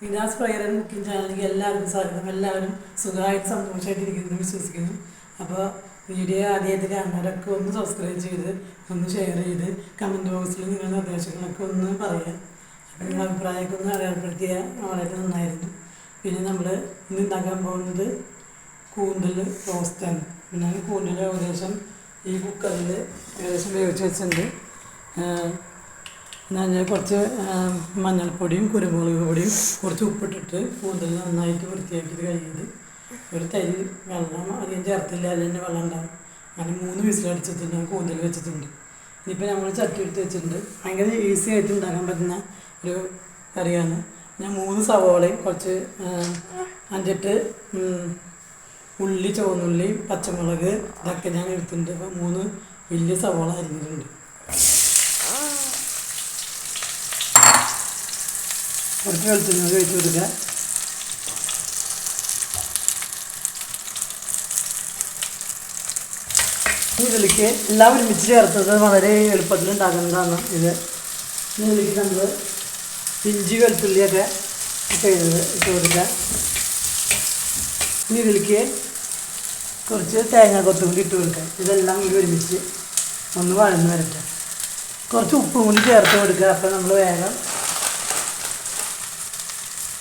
വിനാസ് prayer and cooking ചാനലിലേക്ക് എല്ലാവർക്കും സ്വാഗതം. എല്ലാവരും സുഖമായിട്ട് സന്തോഷമായിട്ടിരിക്കുന്നു വിശ്വസിക്കുന്നു. അപ്പോൾ വീഡിയോ ആദ്യമായിട്ട് കാണുന്നവരൊക്കെ ഒന്ന് സബ്സ്ക്രൈബ് ചെയ്ത് ഒന്ന് ഷെയർ ചെയ്ത് കമൻറ്റ് ബോക്സിൽ നിങ്ങളുടെ നിർദ്ദേശങ്ങളൊക്കെ ഒന്ന് പറയാം. അപ്പോൾ നിങ്ങളുടെ അഭിപ്രായമൊക്കെ ഒന്ന് അടയാളപ്പെടുത്തിയാൽ വളരെ നന്നായിരുന്നു. പിന്നെ നമ്മൾ ഇന്ന് ഉണ്ടാക്കാൻ പോകുന്നത് കൂന്തൽ റോസ്റ്റാണ്. പിന്നെ കൂന്തൽ ഏകദേശം ഈ കുക്കറിൽ ഏകദേശം വേവിച്ച് വെച്ചിട്ടുണ്ട്. ഞാൻ കുറച്ച് മഞ്ഞൾപ്പൊടിയും കുരുമുളക് പൊടിയും കുറച്ച് ഉപ്പിട്ടിട്ട് കൂന്തൽ നന്നായിട്ട് വൃത്തിയാക്കിയിട്ട് കഴിയുന്നത്. ഒരു തരി വെള്ളം അധികം ചേർത്തില്ല, അല്ലെങ്കിൽ വെള്ളം ഉണ്ടാകും. അങ്ങനെ 3 വിസിലടിച്ചിട്ടുണ്ട്. ഞാൻ കൂന്തൽ വെച്ചിട്ടുണ്ട്. ഇനിയിപ്പോൾ നമ്മൾ ചട്ടി എടുത്ത് വെച്ചിട്ടുണ്ട്. ഭയങ്കര ഈസി ആയിട്ട് ഉണ്ടാക്കാൻ പറ്റുന്ന ഒരു കറിയാണ്. ഞാൻ 3 സവോളയും കുറച്ച് 5-8 ഉള്ളി, ചുവന്നുള്ളി, പച്ചമുളക് ഇതൊക്കെ ഞാൻ എടുത്തിട്ടുണ്ട്. അപ്പോൾ 3 വലിയ സവോള അരിഞ്ഞിട്ടുണ്ട്. കുറച്ച് വെളിച്ചെണ്ണ ഒഴിച്ച് കൊടുക്കുക. ഇതിലേക്ക് എല്ലാം ഒരുമിച്ച് ചേർത്തത് വളരെ എളുപ്പത്തിൽ ഉണ്ടാക്കുന്നതാണ് ഇത്. ഇതിലേക്ക് നമ്മൾ ഇഞ്ചി വെളുത്തുള്ളിയൊക്കെ ചെയ്തത് ഇട്ട് കൊടുക്കുക. ഇനി ഇതിലേക്ക് കുറച്ച് തേങ്ങ കൊത്തും കൂടി ഇട്ട് കൊടുക്കുക. ഇതെല്ലാം കൂടി ഒരുമിച്ച് ഒന്ന് വഴന്ന് വരട്ടെ. കുറച്ച് ഉപ്പും കൂടി ചേർത്ത് കൊടുക്കുക. അപ്പോൾ നമ്മൾ വേഗം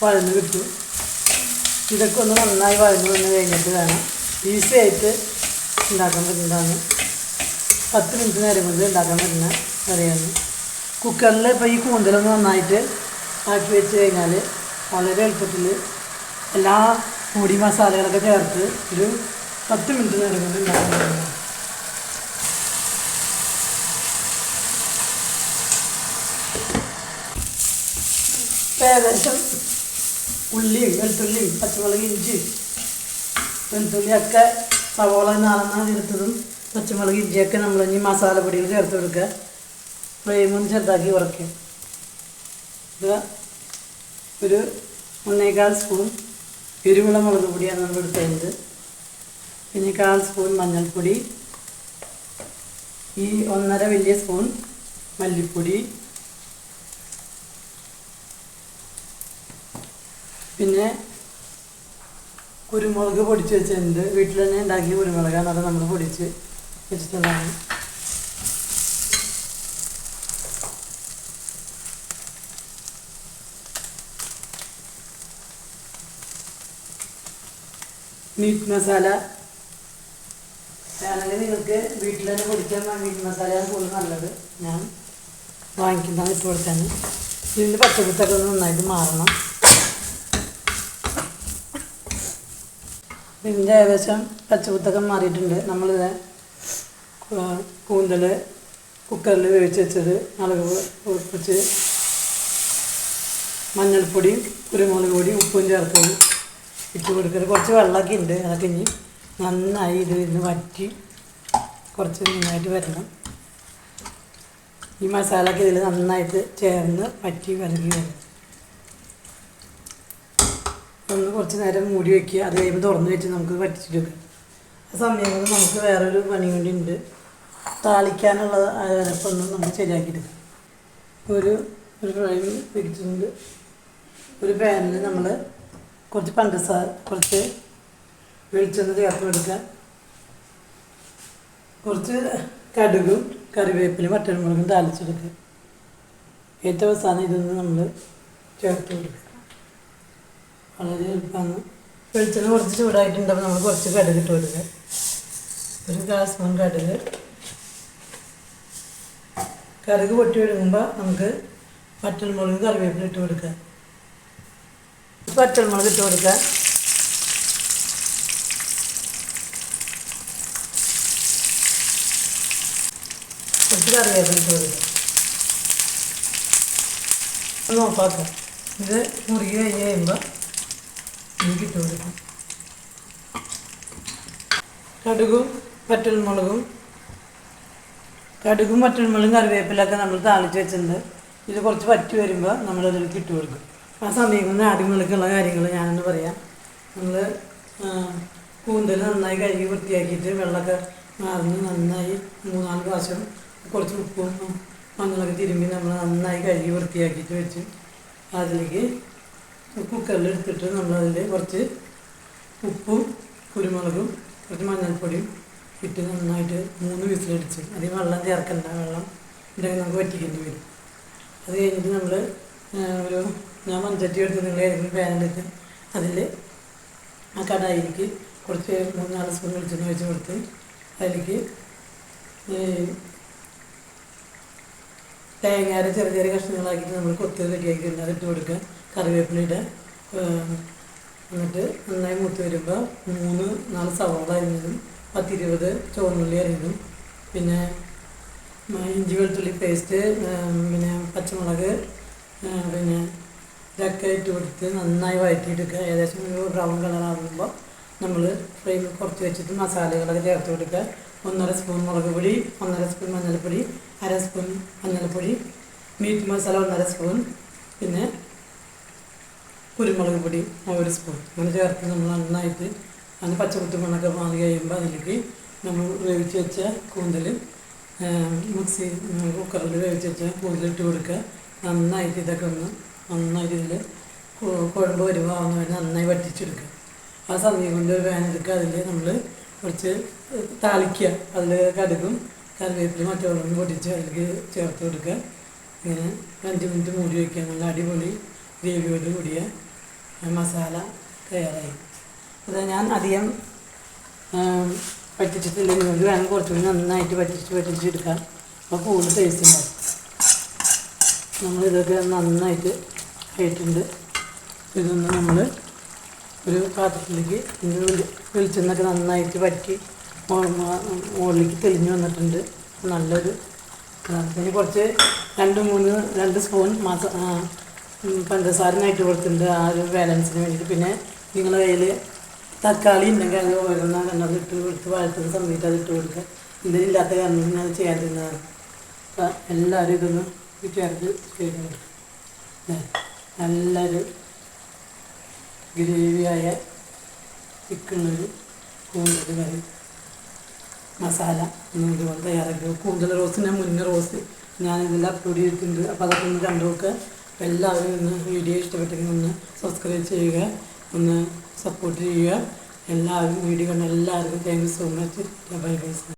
വഴന്ന് കിട്ടും. ഇതൊക്കെ ഒന്ന് നന്നായി വഴന്ന് വന്ന് കഴിഞ്ഞിട്ട് വേണം. ഈസി ആയിട്ട് ഉണ്ടാക്കാൻ പറ്റുന്നതാണ്. 10 മിനിറ്റ് നേരം കൊണ്ട് ഉണ്ടാക്കാൻ പറ്റുന്ന കറിയാണ്. കുക്കറിൽ ഇപ്പോൾ ഈ കൂന്തലൊന്ന് നന്നായിട്ട് ആക്കി വെച്ച് കഴിഞ്ഞാൽ വളരെ എളുപ്പത്തിൽ എല്ലാ പൊടി മസാലകളൊക്കെ ചേർത്ത് ഒരു 10 മിനിറ്റ് നേരം കൊണ്ട് ഉണ്ടാക്കാൻ പറ്റുന്നതാണ്. ഏകദേശം ഉള്ളിയും വെളുത്തുള്ളിയും പച്ചമുളക്, ഇഞ്ചി, വെളുത്തുള്ളിയൊക്കെ സവോള 4 ചേർത്തതും പച്ചമുളക്, ഇഞ്ചിയൊക്കെ നമ്മൾ ഇനി മസാലപ്പൊടികൾ ചേർത്ത് കൊടുക്കുക. ഫ്ലെയിമൊന്ന് ചെറുതാക്കി കുറയ്ക്കുക. ഇത് ഒരു 1.25 സ്പൂൺ എരിവുള്ള മുളക് പൊടിയാണ് നമ്മൾ എടുത്തത്. പിന്നെ 1/4 സ്പൂൺ മഞ്ഞൾപ്പൊടി, ഈ 1.5 വലിയ സ്പൂൺ മല്ലിപ്പൊടി, പിന്നെ കുരുമുളക് പൊടിച്ച് വെച്ചിട്ടുണ്ട്. വീട്ടിൽ തന്നെ ഉണ്ടാക്കിയ കുരുമുളകാണ്, അത് നമ്മൾ പൊടിച്ച് വെച്ചിട്ടുള്ളതാണ്. മീറ്റ് മസാല വേണമെങ്കിൽ നിങ്ങൾക്ക് വീട്ടിൽ തന്നെ പൊടിക്കാൻ മീറ്റ് മസാലയാണ് കൂടുതൽ നല്ലത്. ഞാൻ വാങ്ങിക്കുന്നതാണ് ഇട്ട് കൊടുക്കാൻ. ഇതിൻ്റെ പച്ചക്കുത്തൊക്കെ ഒന്ന് നന്നായിട്ട് മാറണം. ഇതിൻ്റെ ഏകദേശം പച്ചക്കുത്തൊക്കെ മാറിയിട്ടുണ്ട്. നമ്മളിത് കൂന്തൽ കുക്കറിൽ വേവിച്ച് വെച്ചത് മുളക് പൊടിച്ച് മഞ്ഞൾപ്പൊടിയും കുരുമുളക് പൊടിയും ഉപ്പും ചേർത്തത് ഇട്ട് കൊടുക്കൽ. കുറച്ച് വെള്ളമൊക്കെ ഉണ്ട്. അതൊക്കെ ഇനി നന്നായി ഇതിന് വറ്റി കുറച്ച് നന്നായിട്ട് വരണം. ഈ മസാലയൊക്കെ ഇതിൽ നന്നായിട്ട് ചേർന്ന് വറ്റി വിലകി വരും. ഒന്ന് കുറച്ച് നേരം മൂടി വയ്ക്കുക. അത് കഴിയുമ്പോൾ തുറന്ന് വെച്ച് നമുക്ക് വറ്റിച്ചെടുക്കാം. ആ സമയം കൊണ്ട് നമുക്ക് വേറൊരു പണി കൂടി ഉണ്ട്. താളിക്കാനുള്ള അരപ്പൊന്നും നമുക്ക് ശരിയാക്കിയെടുക്കാം. ഒരു ഫ്രൈ വെച്ചിട്ടുണ്ട്. ഒരു പാനിൽ നമ്മൾ കുറച്ച് പഞ്ചസാര, കുറച്ച് വെളിച്ചെണ്ണ ചേർത്ത് കൊടുക്കുക. കുറച്ച് കടുകും കറിവേപ്പിലും വറ്റൽമുളകും താളിച്ചെടുക്കുക. ഏറ്റവും അവസാനം ഇതൊന്ന് നമ്മൾ ചേർത്ത് കൊടുക്കുക. വളരെ എളുപ്പമാണ്. വെളിച്ചെണ്ണ കുറച്ച് ചൂടായിട്ടുണ്ടാകുമ്പോൾ നമ്മൾ കുറച്ച് കടുക് ഇട്ട് കൊടുക്കുക. ഒരു 1/4 സ്പൂൺ കടുക് പൊട്ടി ഒഴുകുമ്പോൾ നമുക്ക് വറ്റൽമുളകും കറിവേപ്പില ഇട്ട് കൊടുക്കുക. വറ്റൽമുളക് ഇട്ട് കൊടുക്കുക. കുറച്ച് കറിവേപ്പില ഇട്ട് കൊടുക്കുക. ഒന്ന് ഓഫാക്കുക. ഇത് മുറുകി കഴിഞ്ഞ് കഴിയുമ്പോൾ എനിക്ക് ഇട്ട് കൊടുക്കും. കടുകും വറ്റൽമുളകും കറിവേപ്പിലൊക്കെ നമ്മൾ താളിച്ച് വെച്ചിട്ടുണ്ട്. ഇത് കുറച്ച് വറ്റി വരുമ്പോൾ നമ്മളതിലേക്ക് ഇട്ട് കൊടുക്കും. ആ സമയം കൊണ്ട് ആദ്യമുള്ള കാര്യങ്ങൾ ഞാനൊന്ന് പറയാം. നമ്മൾ കൂന്തൽ നന്നായി കഴുകി വൃത്തിയാക്കിയിട്ട് വെള്ളമൊക്കെ മാറിഞ്ഞ് നന്നായി 3-4 പ്രാവശ്യം കുറച്ച് ഉപ്പും മഞ്ഞളൊക്കെ തിരുമ്പി നമ്മൾ നന്നായി കഴുകി വൃത്തിയാക്കിയിട്ട് വെച്ച് അതിലേക്ക് കുക്കറിലെടുത്തിട്ട് നമ്മളതിൽ കുറച്ച് ഉപ്പും കുരുമുളകും കുറച്ച് മഞ്ഞൾപ്പൊടിയും ഇട്ട് നന്നായിട്ട് 3 വിസിലടിച്ച് അതിൽ വെള്ളം ചേർക്കണ്ട, വെള്ളം ഉണ്ടെങ്കിൽ നമുക്ക് വറ്റിക്കേണ്ടി വരും. അത് കഴിഞ്ഞിട്ട് നമ്മൾ ഞാൻ മൺചട്ടി എടുത്ത് നിങ്ങൾ ഏതെങ്കിലും പാനെടുത്ത് അതിൽ ആ കടായിലേക്ക് കുറച്ച് 3-4 സ്പൂൺ വെളിച്ചെണ്ണ ഒഴിച്ച് കൊടുത്ത് അതിലേക്ക് തേങ്ങയുടെ ചെറിയ ചെറിയ കഷ്ണങ്ങളാക്കിയിട്ട് നമ്മൾ കൊത്ത് റെഡിയാക്കിയിട്ടുണ്ട്, അതിട്ട് കൊടുക്കുക. കറിവേപ്പിലയുടെ എന്നിട്ട് നന്നായി മൂത്ത് വരുമ്പോൾ 3-4 സവാള അരിഞ്ഞതും 10-20 ചുവന്നുള്ളി അരിഞ്ഞതും പിന്നെ ഇഞ്ചി വെളുത്തുള്ളി പേസ്റ്റ് പിന്നെ പച്ചമുളക് പിന്നെ ഇതൊക്കെ ഇട്ട് കൊടുത്ത് നന്നായി വഴറ്റിയെടുക്കുക. ഏകദേശം ഒരു ബ്രൗൺ കളറാകുമ്പോൾ നമ്മൾ ഫ്ലെയിം കുറച്ച് വെച്ചിട്ട് മസാലകളൊക്കെ ചേർത്ത് കൊടുക്കുക. 1.5 സ്പൂൺ മുളക് പൊടി, 1.5 സ്പൂൺ മഞ്ഞൾപ്പൊടി, 1/2 സ്പൂൺ മഞ്ഞൾപ്പൊടി, മീറ്റ് മസാല 1.5 സ്പൂൺ, പിന്നെ കുരുമുളക് പൊടി 1 സ്പൂൺ അങ്ങനെ ചേർത്ത് നമ്മൾ നന്നായിട്ട് അതിന് പച്ചമുത്ത് മണ്ണൊക്കെ മാറി കഴിയുമ്പോൾ അതിലേക്ക് നമ്മൾ വേവിച്ച് വെച്ച കൂന്തൽ കുക്കറിൽ വേവിച്ച് വെച്ച കൂന്തലിട്ട് കൊടുക്കുക. നന്നായിട്ട് ഇതൊക്കെ ഒന്ന് നന്നായിട്ട് ഇതിൽ കുഴമ്പ് വരുവാകുന്ന വരെ നന്നായി വറ്റിച്ചെടുക്കുക. ആ സമയം കൊണ്ട് ഒരു വേനെടുക്കുക. അതിൽ നമ്മൾ കുറച്ച് താളിക്കുക. അതിൽ കടുകും കറിവേപ്പിലും മറ്റോളം പൊടിച്ച് അതിലേക്ക് ചേർത്ത് കൊടുക്കുക. ഇങ്ങനെ 5 മിനിറ്റ് മൂടി വയ്ക്കുക. നല്ല അടിപൊളി ഗ്രേവിയോട് കൂടിയ മസാല തയ്യാറായി. അത് ഞാൻ അധികം വറ്റിച്ചിട്ടില്ലെങ്കിൽ ഒരു വേണം കുറച്ചുകൂടി നന്നായിട്ട് വറ്റിച്ചെടുക്കാം. അപ്പോൾ കൂടുതൽ ടേസ്റ്റ് ഉണ്ടാവും. നമ്മളിതൊക്കെ നന്നായിട്ട് ആയിട്ടുണ്ട്. ഇതൊന്ന് നമ്മൾ ഒരു പാത്രത്തിലേക്ക് വെളിച്ചെണ്ണൊക്കെ നന്നായിട്ട് വറ്റി മുകളിലേക്ക് തെളിഞ്ഞ് വന്നിട്ടുണ്ട്. നല്ലൊരു പിന്നെ കുറച്ച് 2 സ്പൂൺ പഞ്ചസാരനായിട്ട് കൊടുത്തിട്ടുണ്ട് ആ ഒരു ബാലൻസിന് വേണ്ടിയിട്ട്. പിന്നെ നിങ്ങളുടെ കയ്യിൽ തക്കാളി ഉണ്ടെങ്കിൽ അത് ഓരോന്നാണ് ഇട്ട് കൊടുത്ത് വഴറ്റുന്ന സമയത്ത് അത് ഇട്ട് കൊടുക്കുക. ഇതിലില്ലാത്ത കാരണം അത് ചെയ്യാതിരുന്നതാണ്. അപ്പം എല്ലാവരും ഇതൊന്ന് ചേർത്ത് ചെയ്ത് കൊടുക്കുക. നല്ലൊരു ഗ്രേവിയായ ചിക്കനൊരു കൂന്തൽ കറി മസാല ഇതുപോലെ തയ്യാറാക്കി. കൂന്തൽ റോസ്റ്റ് മുന്നേ റോസ്റ്റ് ഞാനിതിൽ അപ്ലോഡ് ചെയ്തിട്ടുണ്ട്. അപ്പോൾ അതൊക്കെ ഒന്ന് കണ്ടു നോക്കുക. അപ്പോൾ എല്ലാവരും ഒന്ന് വീഡിയോ ഇഷ്ടപ്പെട്ടെങ്കിൽ ഒന്ന് സബ്സ്ക്രൈബ് ചെയ്യുക, ഒന്ന് സപ്പോർട്ട് ചെയ്യുക. എല്ലാവരും വീഡിയോ കണ്ട എല്ലാവർക്കും thank you so much. Bye bye.